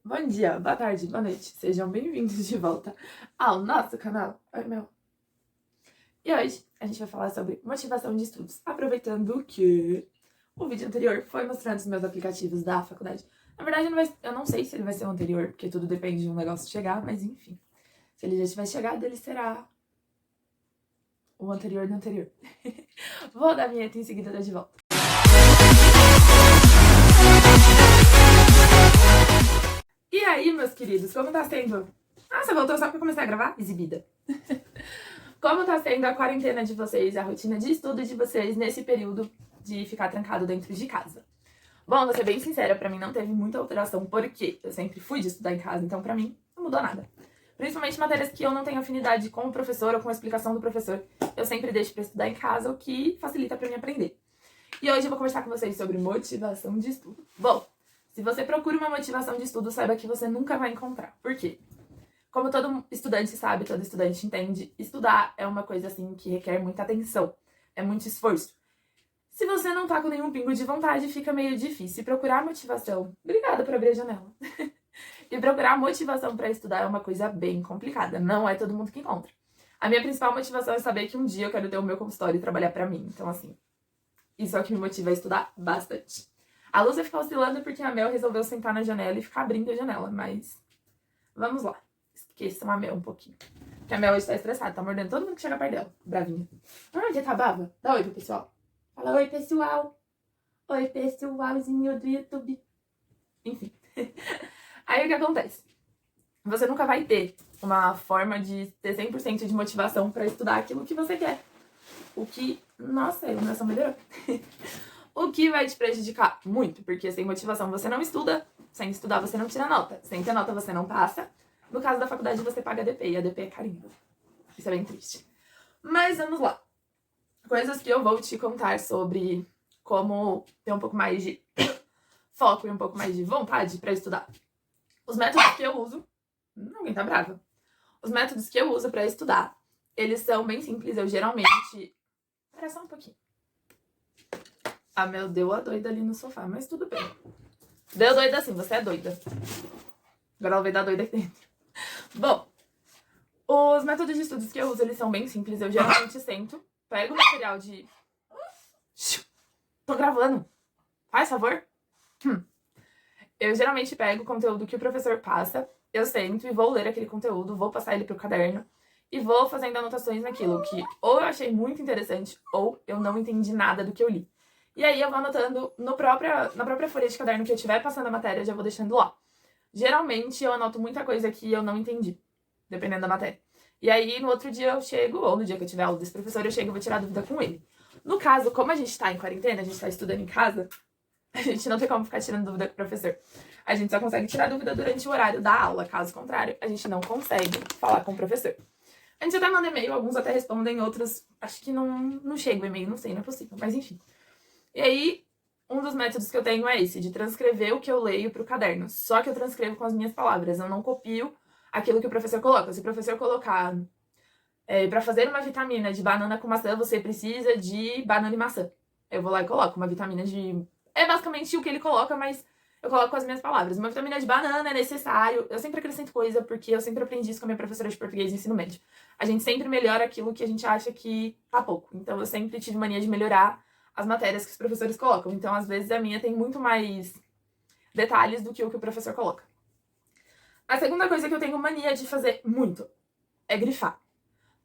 Bom dia, boa tarde, boa noite. Sejam bem-vindos de volta ao nosso canal. Oi, meu. E hoje a gente vai falar sobre motivação de estudos, aproveitando que o vídeo anterior foi mostrando os meus aplicativos da faculdade. Na verdade, eu não sei se ele vai ser o anterior, porque tudo depende de um negócio chegar, mas enfim. Se ele já tiver chegado, ele será o anterior do anterior. Vou dar a vinheta em seguida de volta. E aí, meus queridos, como tá sendo? Ah, você voltou só pra começar a gravar? Exibida. Como tá sendo a quarentena de vocês, a rotina de estudo de vocês nesse período de ficar trancado dentro de casa? Bom, vou ser bem sincera, pra mim não teve muita alteração, porque eu sempre fui de estudar em casa, então pra mim não mudou nada. Principalmente matérias que eu não tenho afinidade com o professor ou com a explicação do professor, eu sempre deixo pra estudar em casa, o que facilita pra mim aprender. E hoje eu vou conversar com vocês sobre motivação de estudo. Bom, se você procura uma motivação de estudo, saiba que você nunca vai encontrar. Por quê? Como todo estudante sabe, todo estudante entende, estudar é uma coisa assim que requer muita atenção, é muito esforço. Se você não tá com nenhum pingo de vontade, fica meio difícil. E procurar motivação. Obrigada por abrir a janela. E procurar motivação pra estudar é uma coisa bem complicada. Não é todo mundo que encontra. A minha principal motivação é saber que um dia eu quero ter o meu consultório e trabalhar pra mim. Então, assim, isso é o que me motiva a estudar bastante. A luz vai ficar oscilando porque a Mel resolveu sentar na janela e ficar abrindo a janela, mas vamos lá. Esqueçam a Mel um pouquinho. Porque a Mel hoje tá estressada, tá mordendo todo mundo que chega perto dela. Bravinha. Ah, já tá brava? Dá oi pro pessoal. Fala oi, pessoal. Oi, pessoalzinho do YouTube. Enfim. Aí o que acontece? Você nunca vai ter uma forma de ter 100% de motivação pra estudar aquilo que você quer. O que... Nossa, a iluminação melhorou. O que vai te prejudicar muito, porque sem motivação você não estuda, sem estudar você não tira nota, sem ter nota você não passa. No caso da faculdade você paga ADP, e ADP é carinho. Isso é bem triste. Mas vamos lá. Coisas que eu vou te contar sobre como ter um pouco mais de foco e um pouco mais de vontade pra estudar. Os métodos que eu uso... Alguém tá brava. Os métodos que eu uso pra estudar, eles são bem simples. Eu geralmente... Espera só um pouquinho. A Mel deu a doida ali no sofá, mas tudo bem. Deu doida assim, você é doida. Agora ela vai dar doida aqui dentro. Bom, os métodos de estudos que eu uso, eles são bem simples. Eu geralmente sento, pego o material de... Tô gravando. Faz favor. Eu geralmente pego o conteúdo que o professor passa, eu sento e vou ler aquele conteúdo, vou passar ele pro caderno e vou fazendo anotações naquilo que ou eu achei muito interessante ou eu não entendi nada do que eu li. E aí eu vou anotando na própria folha de caderno que eu estiver passando a matéria, eu já vou deixando lá. Geralmente eu anoto muita coisa que eu não entendi, dependendo da matéria. E aí no outro dia eu chego, ou no dia que eu tiver aula desse professor, eu chego e vou tirar dúvida com ele. No caso, como a gente tá em quarentena, a gente tá estudando em casa, a gente não tem como ficar tirando dúvida com o professor. A gente só consegue tirar dúvida durante o horário da aula. Caso contrário, a gente não consegue falar com o professor. A gente até manda e-mail, alguns até respondem, outros acho que não chega o e-mail, não sei, não é possível, mas enfim. E aí, um dos métodos que eu tenho é esse, de transcrever o que eu leio pro caderno. Só que eu transcrevo com as minhas palavras, eu não copio aquilo que o professor coloca. Se o professor colocar para fazer uma vitamina de banana com maçã, você precisa de banana e maçã. Eu vou lá e coloco uma vitamina de... É basicamente o que ele coloca, mas eu coloco com as minhas palavras. Uma vitamina de banana é necessário. Eu sempre acrescento coisa, porque eu sempre aprendi isso com a minha professora de português no ensino médio. A gente sempre melhora aquilo que a gente acha que tá pouco. Então eu sempre tive mania de melhorar as matérias que os professores colocam. Então, às vezes, a minha tem muito mais detalhes do que o professor coloca. A segunda coisa que eu tenho mania de fazer muito é grifar.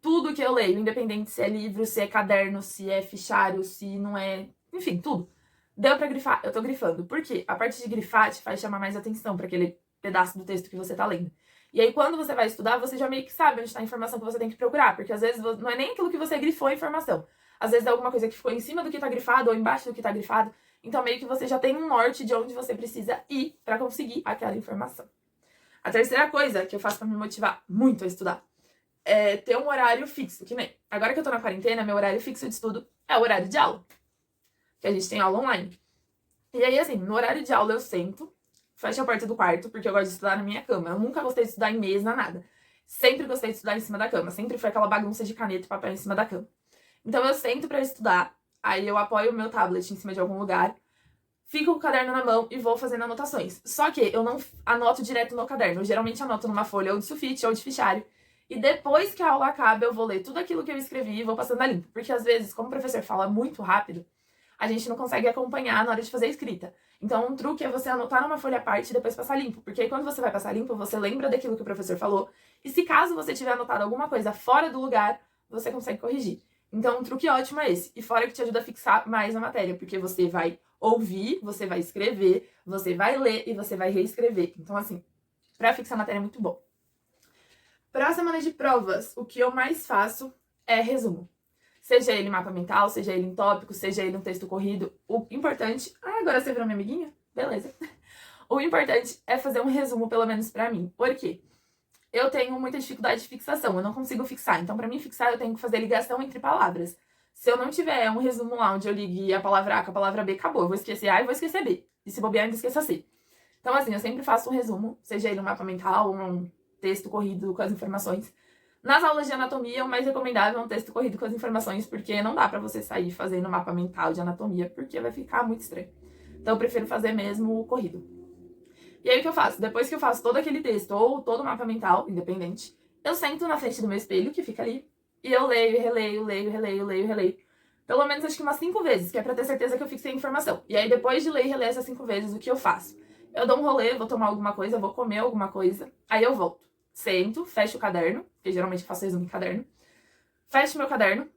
Tudo que eu leio, independente se é livro, se é caderno, se é fichário, se não é... Enfim, tudo. Deu pra grifar, eu tô grifando. Por quê? A parte de grifar te faz chamar mais atenção pra aquele pedaço do texto que você tá lendo. E aí, quando você vai estudar, você já meio que sabe onde tá a informação que você tem que procurar. Porque, às vezes, não é nem aquilo que você grifou a informação. Às vezes, é alguma coisa que ficou em cima do que tá grifado ou embaixo do que tá grifado. Então, meio que você já tem um norte de onde você precisa ir pra conseguir aquela informação. A terceira coisa que eu faço pra me motivar muito a estudar é ter um horário fixo, que nem... Agora que eu tô na quarentena, meu horário fixo de estudo é o horário de aula. Que a gente tem aula online. E aí, assim, no horário de aula eu sento, fecho a porta do quarto, porque eu gosto de estudar na minha cama. Eu nunca gostei de estudar em mesa, nada. Sempre gostei de estudar em cima da cama. Sempre foi aquela bagunça de caneta e papel em cima da cama. Então eu sento pra estudar, aí eu apoio o meu tablet em cima de algum lugar, fico com o caderno na mão e vou fazendo anotações. Só que eu não anoto direto no caderno. Eu geralmente anoto numa folha ou de sulfite ou de fichário. E depois que a aula acaba, eu vou ler tudo aquilo que eu escrevi e vou passando a limpo. Porque às vezes, como o professor fala muito rápido, a gente não consegue acompanhar na hora de fazer a escrita. Então, um truque é você anotar numa folha à parte e depois passar limpo. Porque aí, quando você vai passar limpo, você lembra daquilo que o professor falou. E se caso você tiver anotado alguma coisa fora do lugar, você consegue corrigir. Então, um truque ótimo é esse. E fora que te ajuda a fixar mais a matéria. Porque você vai ouvir, você vai escrever, você vai ler e você vai reescrever. Então, assim, pra fixar a matéria é muito bom. Pra semana de provas, o que eu mais faço é resumo. Seja ele mapa mental, seja ele em tópico, seja ele um texto corrido. O importante... Ah, agora você virou minha amiguinha? Beleza. O importante é fazer um resumo, pelo menos pra mim. Por quê? Eu tenho muita dificuldade de fixação, eu não consigo fixar. Então, pra mim fixar, eu tenho que fazer ligação entre palavras. Se eu não tiver um resumo lá onde eu ligue a palavra A com a palavra B, acabou. Eu vou esquecer A e vou esquecer B. E se bobear, ainda esqueça C. Então, assim, eu sempre faço um resumo, seja ele um mapa mental ou um texto corrido com as informações. Nas aulas de anatomia, o mais recomendável é um texto corrido com as informações, porque não dá pra você sair fazendo mapa mental de anatomia, porque vai ficar muito estranho. Então, eu prefiro fazer mesmo o corrido. E aí, o que eu faço? Depois que eu faço todo aquele texto, ou todo o mapa mental, independente, eu sento na frente do meu espelho, que fica ali, e eu leio, releio, leio, releio, leio, releio. Pelo menos acho que umas 5 vezes, que é pra ter certeza que eu fixei a informação. E aí, depois de ler e reler essas 5 vezes, o que eu faço? Eu dou um rolê, vou tomar alguma coisa, vou comer alguma coisa, aí eu volto. Sento, fecho o caderno, porque geralmente eu faço resumo em caderno. Fecho meu caderno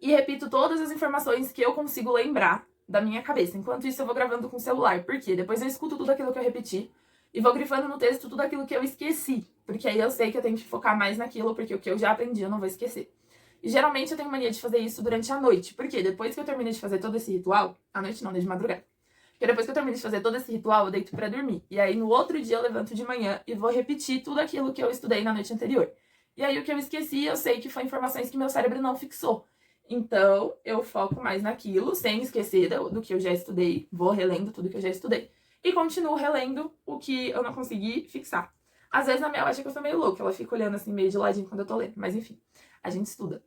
e repito todas as informações que eu consigo lembrar da minha cabeça. Enquanto isso, eu vou gravando com o celular. Por quê? Depois eu escuto tudo aquilo que eu repeti e vou grifando no texto tudo aquilo que eu esqueci. Porque aí eu sei que eu tenho que focar mais naquilo, porque o que eu já aprendi eu não vou esquecer. E geralmente eu tenho mania de fazer isso durante a noite. Porque depois que eu termino de fazer todo esse ritual... À noite não, né? De madrugada. Porque depois que eu termino de fazer todo esse ritual, eu deito pra dormir. E aí no outro dia eu levanto de manhã e vou repetir tudo aquilo que eu estudei na noite anterior. E aí o que eu esqueci, eu sei que foi informações que meu cérebro não fixou. Então, eu foco mais naquilo, sem esquecer do que eu já estudei. Vou relendo tudo que eu já estudei. E continuo relendo o que eu não consegui fixar. Às vezes a Mel acha que eu sou meio louca. Ela fica olhando assim, meio de ladinho quando eu tô lendo. Mas enfim, a gente estuda.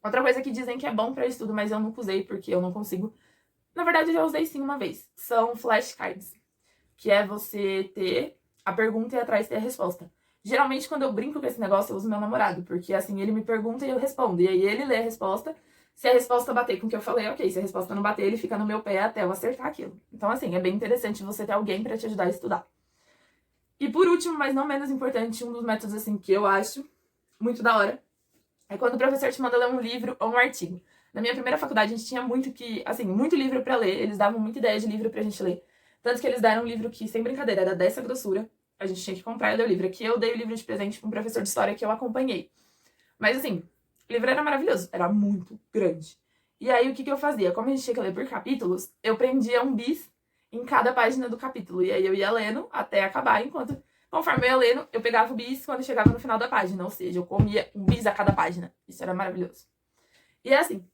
Outra coisa que dizem que é bom pra estudo, mas eu nunca usei porque eu não consigo. Na verdade, eu já usei sim uma vez. São flashcards. Que é você ter a pergunta e atrás ter a resposta. Geralmente, quando eu brinco com esse negócio, eu uso meu namorado, porque assim, ele me pergunta e eu respondo. E aí ele lê a resposta. Se a resposta bater com o que eu falei, ok. Se a resposta não bater, ele fica no meu pé até eu acertar aquilo. Então, assim, é bem interessante você ter alguém pra te ajudar a estudar. E por último, mas não menos importante, um dos métodos, assim, que eu acho muito da hora, é quando o professor te manda ler um livro ou um artigo. Na minha primeira faculdade, a gente tinha muito livro pra ler. Eles davam muita ideia de livro pra gente ler. Tanto que eles deram um livro que, sem brincadeira, era dessa grossura. A gente tinha que comprar e ler o livro. Aqui eu dei o livro de presente pra um professor de história que eu acompanhei. Mas assim, o livro era maravilhoso, era muito grande. E aí o que eu fazia? Como a gente tinha que ler por capítulos, eu prendia um bis em cada página do capítulo. E aí eu ia lendo até acabar, enquanto, conforme eu ia lendo, eu pegava o bis quando chegava no final da página. Ou seja, eu comia um bis a cada página. Isso era maravilhoso. E é assim,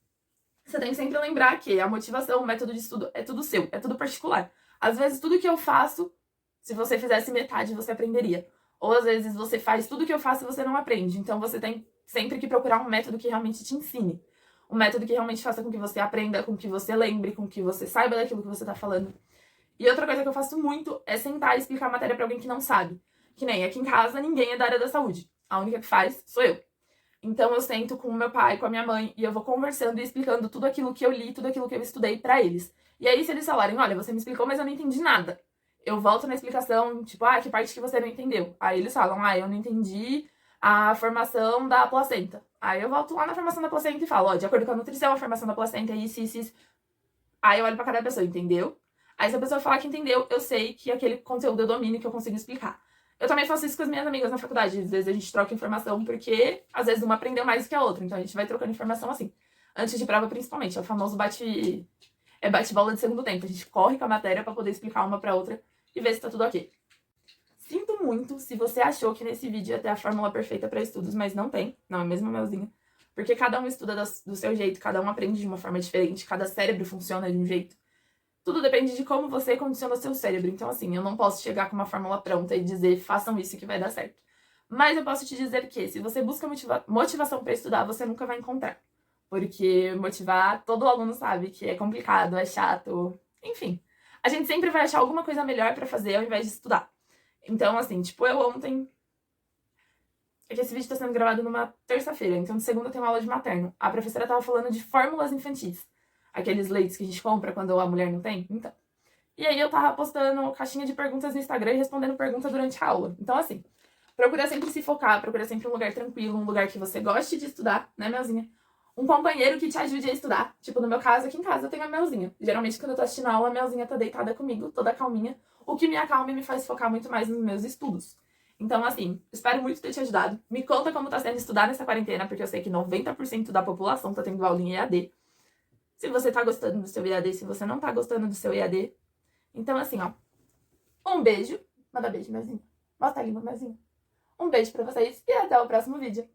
você tem que sempre lembrar que a motivação, o método de estudo é tudo seu, é tudo particular. Às vezes, tudo que eu faço, se você fizesse metade, você aprenderia. Ou às vezes você faz tudo que eu faço e você não aprende. Então você tem sempre que procurar um método que realmente te ensine. Um método que realmente faça com que você aprenda, com que você lembre, com que você saiba daquilo que você tá falando. E outra coisa que eu faço muito é sentar e explicar a matéria pra alguém que não sabe. Que nem aqui em casa, ninguém é da área da saúde. A única que faz sou eu. Então eu sento com o meu pai, com a minha mãe, e eu vou conversando e explicando tudo aquilo que eu li, tudo aquilo que eu estudei pra eles. E aí, se eles falarem, olha, você me explicou, mas eu não entendi nada. Eu volto na explicação, tipo, que parte que você não entendeu? Aí eles falam, eu não entendi a formação da placenta. Aí eu volto lá na formação da placenta e falo, de acordo com a nutrição, a formação da placenta é isso, isso, isso. Aí eu olho pra cada pessoa, entendeu? Aí se a pessoa falar que entendeu, eu sei que aquele conteúdo eu domino e que eu consigo explicar. Eu também faço isso com as minhas amigas na faculdade. Às vezes a gente troca informação porque, às vezes, uma aprendeu mais do que a outra. Então a gente vai trocando informação assim. Antes de prova, principalmente. É o famoso bate-bola de segundo tempo. A gente corre com a matéria pra poder explicar uma pra outra e ver se tá tudo ok. Sinto muito se você achou que nesse vídeo ia ter a fórmula perfeita pra estudos, mas não tem. Não é mesmo, Melzinha? Porque cada um estuda do seu jeito, cada um aprende de uma forma diferente, cada cérebro funciona de um jeito. Tudo depende de como você condiciona o seu cérebro. Então, assim, eu não posso chegar com uma fórmula pronta e dizer, façam isso que vai dar certo. Mas eu posso te dizer que, se você busca motivação para estudar, você nunca vai encontrar. Porque motivar, todo aluno sabe que é complicado, é chato, enfim. A gente sempre vai achar alguma coisa melhor pra fazer ao invés de estudar. Então, assim, tipo, eu ontem... É que esse vídeo tá sendo gravado numa terça-feira, então de segunda tem uma aula de materno. A professora tava falando de fórmulas infantis. Aqueles leites que a gente compra quando a mulher não tem. Então. E aí eu tava postando caixinha de perguntas no Instagram e respondendo pergunta durante a aula. Então, assim, procura sempre se focar, procura sempre um lugar tranquilo, um lugar que você goste de estudar, né, Melzinha? Um companheiro que te ajude a estudar. Tipo, no meu caso, aqui em casa eu tenho a Melzinha. Geralmente, quando eu tô assistindo a aula, a Melzinha tá deitada comigo, toda calminha. O que me acalma e me faz focar muito mais nos meus estudos. Então, assim, espero muito ter te ajudado. Me conta como tá sendo estudar nessa quarentena, porque eu sei que 90% da população tá tendo aula em EAD. Se você tá gostando do seu EAD, se você não tá gostando do seu EAD. Então, assim, ó. Um beijo. Manda beijo, Melzinha. Mostra a língua, Melzinha. Um beijo pra vocês e até o próximo vídeo.